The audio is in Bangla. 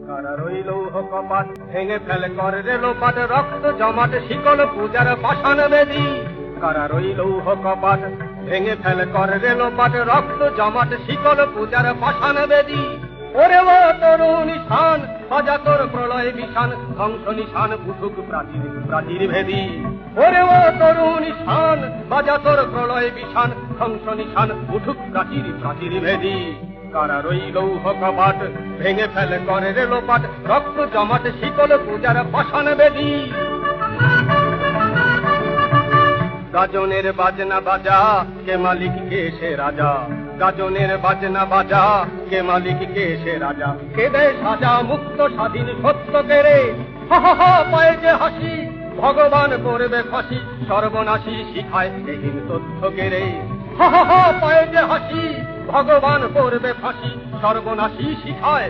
কারা রইল কপাট ভেঙে ফেলে করে রে লোপাট রক্ত জমাট শিকল পূজার পাষাণ বেদী কারা রইল কপাট ভেঙে ফেলে করে রে লোপাট রক্ত জমাট শিকল পূজার পাষাণ বেদী ওরে ও তরুণ নিশান বাজা তোর প্রলয় বিশান ধ্বংস নিশান উঠুক প্রাচীর প্রাচীর ভেদী ওরে ও তরুণ নিশান বাজা তোর প্রলয় বিশান ধ্বংস নিশান উঠুক প্রাচীর প্রাচীর ভেদী কারা রইল কপাট ভেঙে ফেলে করে রে লোপাট রক্ত জমাট শিকল পূজার পাষাণ বেদী গাজনের বাজনা বাজা কে মালিক কে সে রাজা গাজনের বাজনা বাজা কে মালিক কে সে রাজা কে দেয় সাজা মুক্ত স্বাধীন সত্য কেড়ে হা হা হা পায়ে যে হাসি ভগবান করবে ফাঁসি সর্বনাশী শিখায় এহীন তথ্য কেড়ে হা হা হা পায়ে যে হাসি ভগবান করবে ফাঁসি সর্বনাশী শিখায়